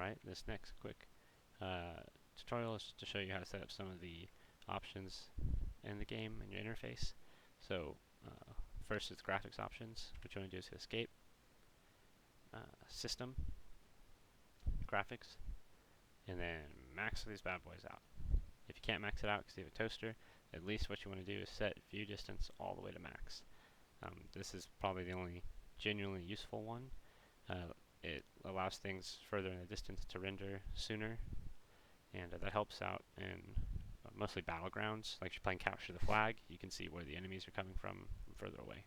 Alright, this next quick tutorial is to show you how to set up some of the options in the game and your interface. So first is graphics options. What you want to do is hit escape, system, graphics, and then max these bad boys out. If you can't max it out because you have a toaster, at least what you want to do is set view distance all the way to max. This is probably the only genuinely useful one. It allows things further in the distance to render sooner, and that helps out in mostly battlegrounds. Like if you're playing capture the flag, you can see where the enemies are coming from further away.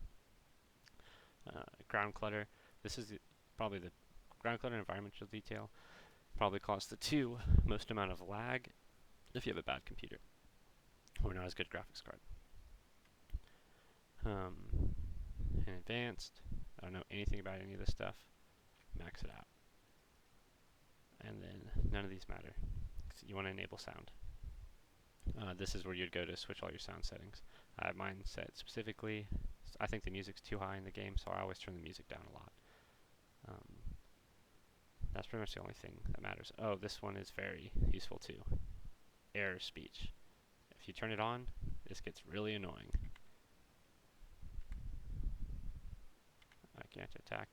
Ground clutter. This is probably the ground clutter environmental detail. Probably cause the most amount of lag if you have a bad computer or not as good graphics card. In advanced, I don't know anything about any of this stuff. Max it out. And then none of these matter. You want to enable sound. This is where you'd go to switch all your sound settings. I have mine set specifically. I think the music's too high in the game, so I always turn the music down a lot. That's pretty much the only thing that matters. Oh, this one is very useful too. Error speech. If you turn it on, this gets really annoying. I can't attack.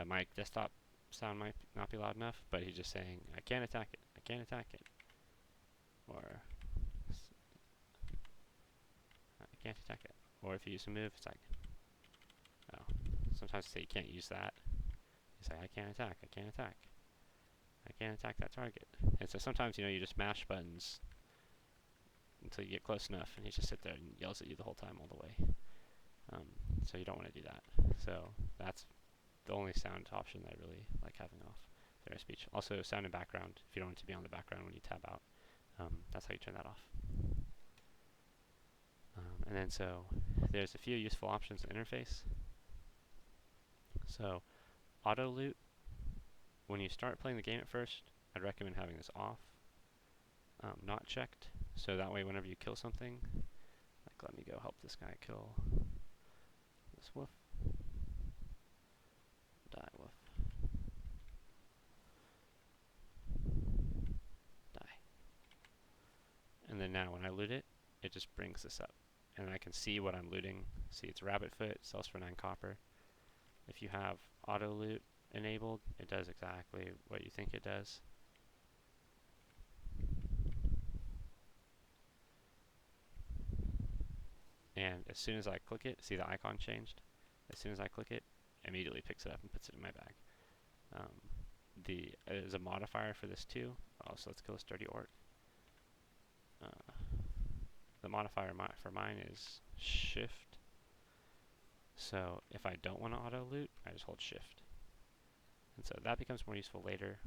My desktop sound might not be loud enough, but he's just saying, I can't attack it, I can't attack it. Or, I can't attack it. Or if you use a move, it's like, oh. Sometimes say you can't use that. You say, I can't attack, I can't attack. I can't attack that target. And so sometimes, you just mash buttons until you get close enough, and he just sit there and yells at you the whole time all the way. So you don't want to do that. So that's the only sound option that I really like having off. Their speech. Also sound and background, if you don't want it to be on the background when you tab out. That's how you turn that off. And then so there's a few useful options in the interface. So auto loot, when you start playing the game at first, I'd recommend having this off, not checked, so that way whenever you kill something, like let me go help this guy kill this wolf. Die, wolf. Die. And then now when I loot it, it just brings this up. And I can see what I'm looting. See, it's rabbit foot, sells for 9 copper. If you have auto loot enabled, it does exactly what you think it does. And as soon as I click it, see the icon changed? As soon as I click it, it immediately picks it up and puts it in my bag. There's a modifier for this too. Oh, so let's kill this dirty orc. The modifier for mine is shift. So if I don't want to auto loot, I just hold shift. And so that becomes more useful later.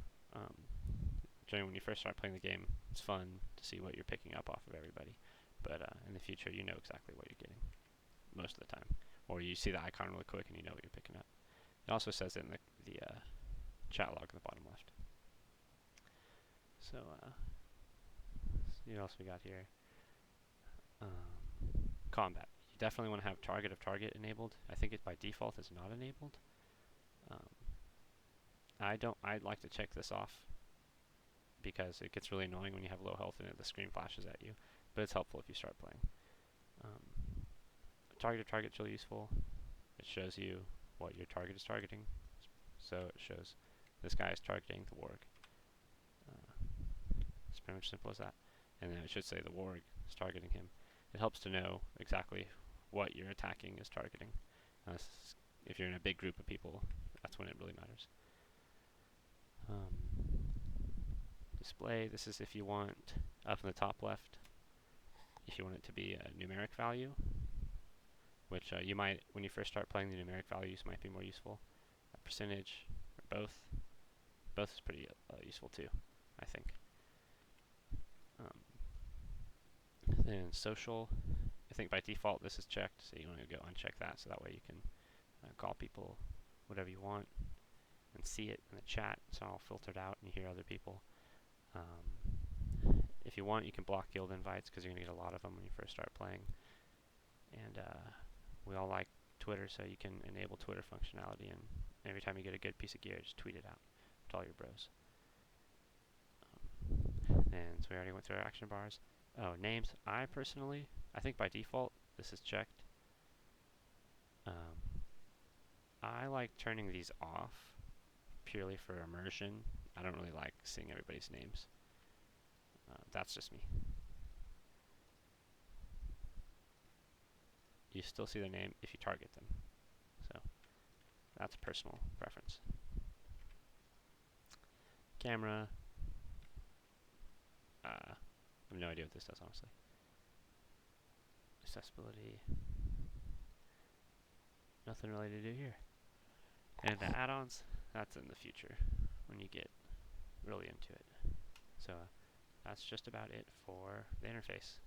Generally when you first start playing the game, it's fun to see what you're picking up off of everybody. But in the future, you know exactly what you're getting most of the time. Or you see the icon really quick and you know what you're picking up. It also says it in the chat log in the bottom left. So, see what else we got here. Combat. You definitely want to have target of target enabled. I think it by default is not enabled. I'd like to check this off because it gets really annoying when you have low health and the screen flashes at you. But it's helpful if you start playing. Target of target is really useful. It shows you what your target is targeting. So it shows this guy is targeting the warg. It's pretty much simple as that. And then it should say the warg is targeting him. It helps to know exactly what you're attacking is targeting. If you're in a big group of people, that's when it really matters. Display, this is if you want, up in the top left, if you want it to be a numeric value, which you might, when you first start playing, the numeric values might be more useful. A percentage, or both. Both is pretty useful too, I think. Then social, I think by default this is checked, so you want to go uncheck that, so that way you can call people whatever you want and see it in the chat. It's all filtered out and you hear other people. If you want, you can block guild invites because you're going to get a lot of them when you first start playing. And we all like Twitter, so you can enable Twitter functionality, and every time you get a good piece of gear, just tweet it out to all your bros. And so we already went through our action bars. Oh, names. I think by default, this is checked. I like turning these off purely for immersion. I don't really like seeing everybody's names. That's just me. You still see their name if you target them. So that's personal preference. Camera. I have no idea what this does, honestly. Accessibility. Nothing really to do here. And the add-ons, that's in the future when you get really into it. So that's just about it for the interface.